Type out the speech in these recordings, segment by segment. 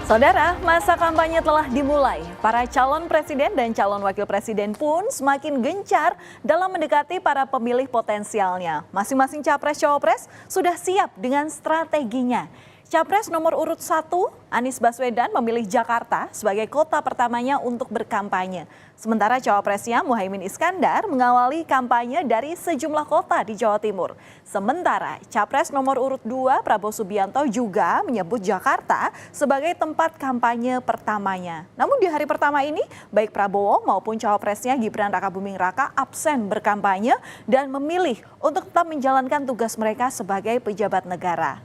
Saudara, masa kampanye telah dimulai. Para calon presiden dan calon wakil presiden pun semakin gencar dalam mendekati para pemilih potensialnya. Masing-masing capres-cawapres sudah siap dengan strateginya. Capres nomor urut 1, Anies Baswedan memilih Jakarta sebagai kota pertamanya untuk berkampanye. Sementara cawapresnya Muhaimin Iskandar mengawali kampanye dari sejumlah kota di Jawa Timur. Sementara capres nomor urut 2, Prabowo Subianto juga menyebut Jakarta sebagai tempat kampanye pertamanya. Namun di hari pertama ini, baik Prabowo maupun cawapresnya Gibran Rakabuming Raka absen berkampanye dan memilih untuk tetap menjalankan tugas mereka sebagai pejabat negara.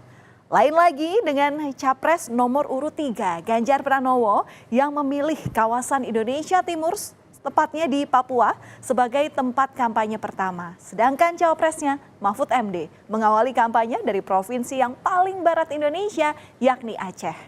Lain lagi dengan capres nomor urut 3, Ganjar Pranowo yang memilih kawasan Indonesia Timur, tepatnya di Papua, sebagai tempat kampanye pertama. Sedangkan cawapresnya Mahfud MD mengawali kampanye dari provinsi yang paling barat Indonesia, yakni Aceh.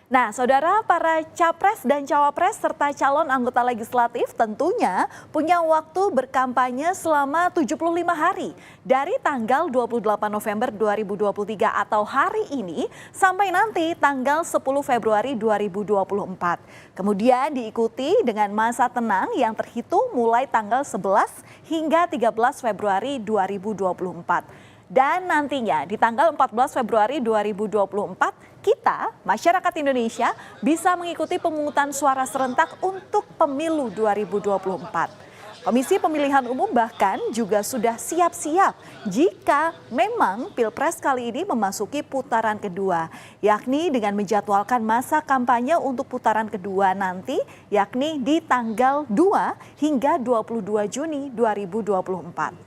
Nah, saudara, para capres dan cawapres serta calon anggota legislatif tentunya punya waktu berkampanye selama 75 hari dari tanggal 28 November 2023 atau hari ini sampai nanti tanggal 10 Februari 2024. Kemudian diikuti dengan masa tenang yang terhitung mulai tanggal 11 hingga 13 Februari 2024. Dan nantinya di tanggal 14 Februari 2024 kita, masyarakat Indonesia, bisa mengikuti pemungutan suara serentak untuk pemilu 2024. Komisi Pemilihan Umum bahkan juga sudah siap-siap jika memang Pilpres kali ini memasuki putaran kedua, yakni dengan menjadwalkan masa kampanye untuk putaran kedua nanti, yakni di tanggal 2 hingga 22 Juni 2024.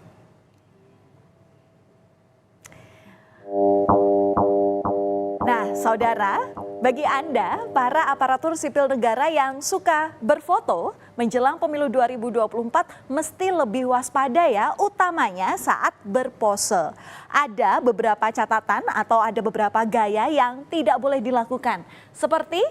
Nah, saudara, bagi Anda, para aparatur sipil negara yang suka berfoto menjelang pemilu 2024 mesti lebih waspada ya, utamanya saat berpose. Ada beberapa catatan atau ada beberapa gaya yang tidak boleh dilakukan, seperti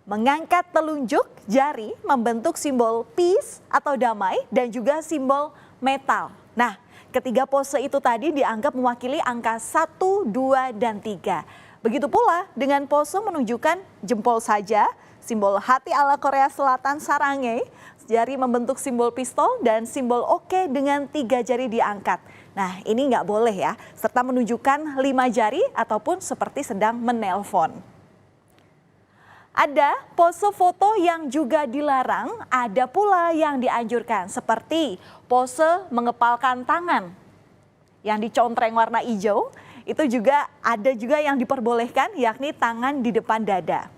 mengangkat telunjuk jari membentuk simbol peace atau damai dan juga simbol metal. Nah, ketiga pose itu tadi dianggap mewakili angka 1, 2, dan 3. Begitu pula dengan pose menunjukkan jempol saja, simbol hati ala Korea Selatan sarange, jari membentuk simbol pistol dan simbol oke dengan 3 jari diangkat. Nah, ini nggak boleh ya, serta menunjukkan 5 jari ataupun seperti sedang menelpon. Ada pose foto yang juga dilarang, ada pula yang dianjurkan seperti pose mengepalkan tangan yang dicontreng warna hijau. Itu juga ada juga yang diperbolehkan, yakni tangan di depan dada.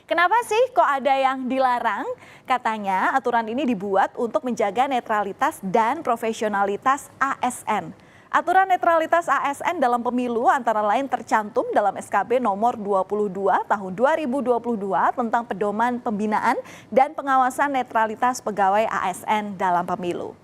Kenapa sih kok ada yang dilarang? Katanya aturan ini dibuat untuk menjaga netralitas dan profesionalitas ASN. Aturan netralitas ASN dalam pemilu antara lain tercantum dalam SKB nomor 22 tahun 2022 tentang pedoman pembinaan dan pengawasan netralitas pegawai ASN dalam pemilu.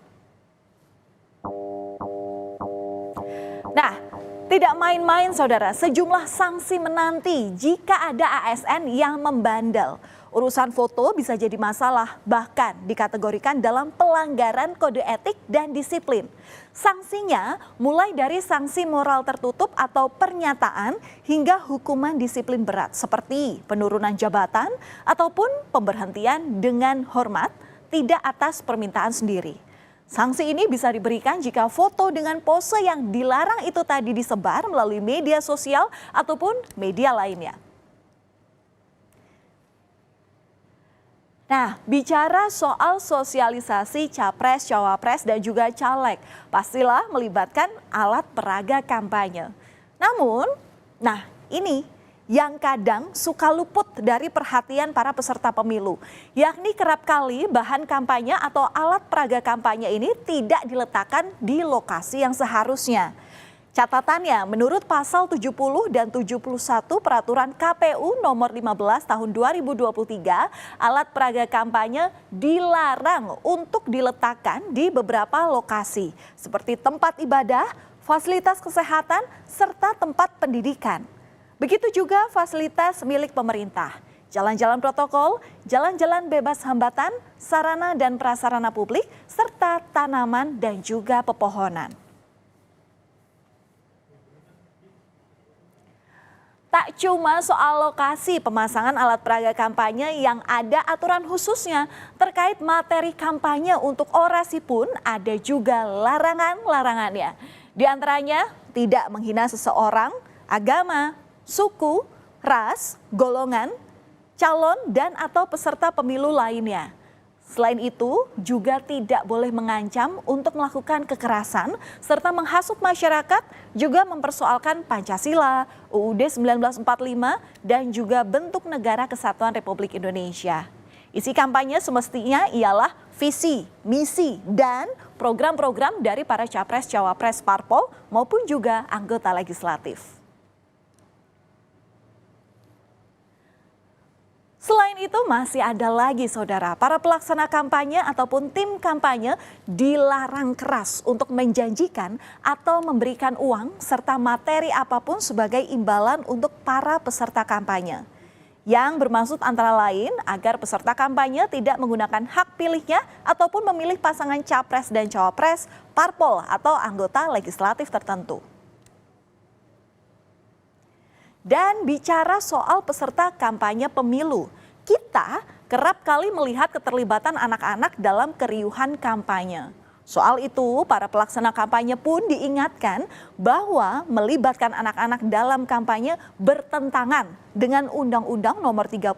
Nah, tidak main-main saudara, sejumlah sanksi menanti jika ada ASN yang membandel. Urusan foto bisa jadi masalah, bahkan dikategorikan dalam pelanggaran kode etik dan disiplin. Sanksinya mulai dari sanksi moral tertutup atau pernyataan hingga hukuman disiplin berat seperti penurunan jabatan ataupun pemberhentian dengan hormat tidak atas permintaan sendiri. Sanksi ini bisa diberikan jika foto dengan pose yang dilarang itu tadi disebar melalui media sosial ataupun media lainnya. Nah, bicara soal sosialisasi capres, cawapres, dan juga caleg, pastilah melibatkan alat peraga kampanye. Namun, ini yang kadang suka luput dari perhatian para peserta pemilu, yakni kerap kali bahan kampanye atau alat peraga kampanye ini tidak diletakkan di lokasi yang seharusnya. Catatannya, menurut pasal 70 dan 71 peraturan KPU nomor 15 tahun 2023, alat peraga kampanye dilarang untuk diletakkan di beberapa lokasi, seperti tempat ibadah, fasilitas kesehatan, serta tempat pendidikan. Begitu juga fasilitas milik pemerintah, jalan-jalan protokol, jalan-jalan bebas hambatan, sarana dan prasarana publik, serta tanaman dan juga pepohonan. Tak cuma soal lokasi pemasangan alat peraga kampanye yang ada aturan khususnya, terkait materi kampanye untuk orasi pun ada juga larangan-larangannya. Di antaranya tidak menghina seseorang, agama, suku, ras, golongan, calon dan atau peserta pemilu lainnya. Selain itu, juga tidak boleh mengancam untuk melakukan kekerasan serta menghasut masyarakat, juga mempersoalkan Pancasila, UUD 1945, dan juga bentuk negara kesatuan Republik Indonesia. Isi kampanye semestinya ialah visi, misi, dan program-program dari para capres-cawapres parpol maupun juga anggota legislatif. Selain itu masih ada lagi saudara, para pelaksana kampanye ataupun tim kampanye dilarang keras untuk menjanjikan atau memberikan uang serta materi apapun sebagai imbalan untuk para peserta kampanye. Yang bermaksud antara lain agar peserta kampanye tidak menggunakan hak pilihnya ataupun memilih pasangan capres dan cawapres, parpol atau anggota legislatif tertentu. Dan bicara soal peserta kampanye pemilu, kita kerap kali melihat keterlibatan anak-anak dalam keriuhan kampanye. Soal itu, para pelaksana kampanye pun diingatkan bahwa melibatkan anak-anak dalam kampanye bertentangan dengan Undang-Undang Nomor 35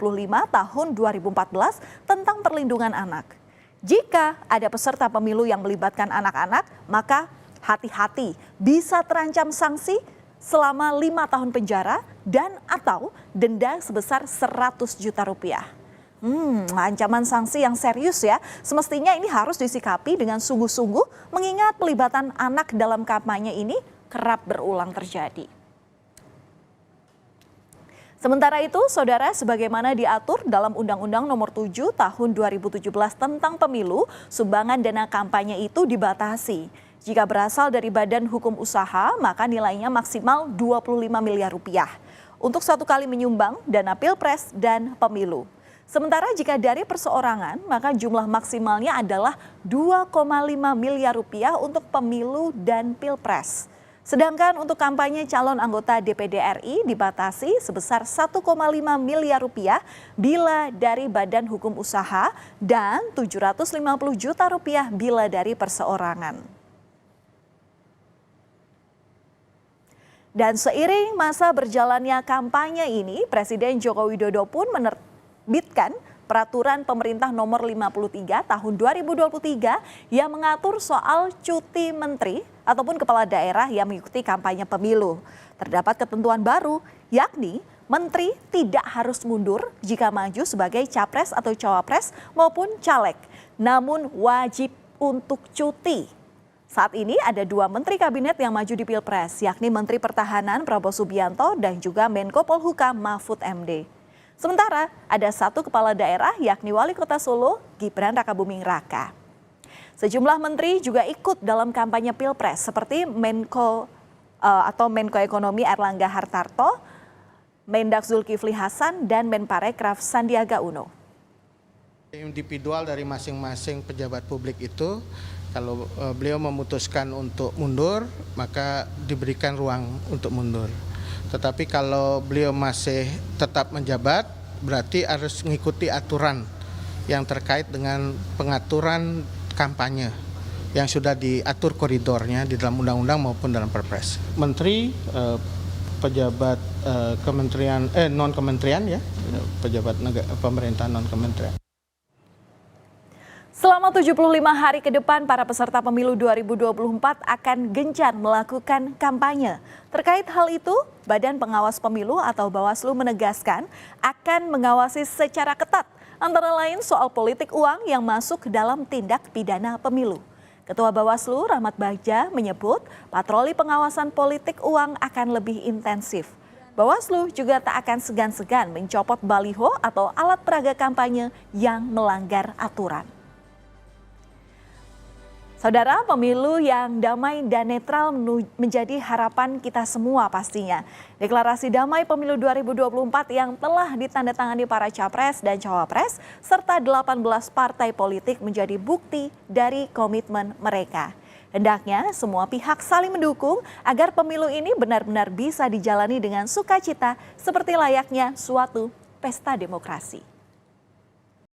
Tahun 2014 tentang Perlindungan Anak. Jika ada peserta pemilu yang melibatkan anak-anak, maka hati-hati, bisa terancam sanksi selama 5 tahun penjara dan atau denda sebesar 100 juta rupiah. Ancaman sanksi yang serius ya. Semestinya ini harus disikapi dengan sungguh-sungguh mengingat pelibatan anak dalam kampanye ini kerap berulang terjadi. Sementara itu, saudara, sebagaimana diatur dalam Undang-Undang Nomor 7 Tahun 2017 tentang Pemilu, sumbangan dana kampanye itu dibatasi. Jika berasal dari badan hukum usaha, maka nilainya maksimal 25 miliar rupiah untuk satu kali menyumbang dana pilpres dan pemilu. Sementara jika dari perseorangan, maka jumlah maksimalnya adalah 2,5 miliar rupiah untuk pemilu dan pilpres. Sedangkan untuk kampanye calon anggota DPD RI dibatasi sebesar 1,5 miliar rupiah bila dari badan hukum usaha dan 750 juta rupiah bila dari perseorangan. Dan seiring masa berjalannya kampanye ini, Presiden Joko Widodo pun menerbitkan Peraturan Pemerintah Nomor 53 Tahun 2023 yang mengatur soal cuti menteri ataupun kepala daerah yang mengikuti kampanye pemilu. Terdapat ketentuan baru, yakni menteri tidak harus mundur jika maju sebagai capres atau cawapres maupun caleg, namun wajib untuk cuti. Saat ini ada 2 menteri kabinet yang maju di Pilpres, yakni Menteri Pertahanan Prabowo Subianto dan juga Menko Polhukam Mahfud MD. Sementara ada 1 kepala daerah yakni Wali Kota Solo, Gibran Rakabuming Raka. Sejumlah menteri juga ikut dalam kampanye Pilpres seperti Menko Ekonomi Erlangga Hartarto, Mendak Zulkifli Hasan dan Menparekraf Sandiaga Uno. Individual dari masing-masing pejabat publik itu kalau beliau memutuskan untuk mundur, maka diberikan ruang untuk mundur. Tetapi kalau beliau masih tetap menjabat, berarti harus mengikuti aturan yang terkait dengan pengaturan kampanye yang sudah diatur koridornya di dalam undang-undang maupun dalam Perpres. Menteri, pejabat kementerian non-kementerian ya, pejabat pemerintahan non-kementerian. Selama 75 hari ke depan, para peserta pemilu 2024 akan gencar melakukan kampanye. Terkait hal itu, Badan Pengawas Pemilu atau Bawaslu menegaskan akan mengawasi secara ketat, antara lain soal politik uang yang masuk dalam tindak pidana pemilu. Ketua Bawaslu Rahmat Bagja menyebut patroli pengawasan politik uang akan lebih intensif. Bawaslu juga tak akan segan-segan mencopot baliho atau alat peraga kampanye yang melanggar aturan. Saudara, pemilu yang damai dan netral menjadi harapan kita semua pastinya. Deklarasi Damai Pemilu 2024 yang telah ditandatangani para capres dan cawapres serta 18 partai politik menjadi bukti dari komitmen mereka. Hendaknya semua pihak saling mendukung agar pemilu ini benar-benar bisa dijalani dengan sukacita seperti layaknya suatu pesta demokrasi.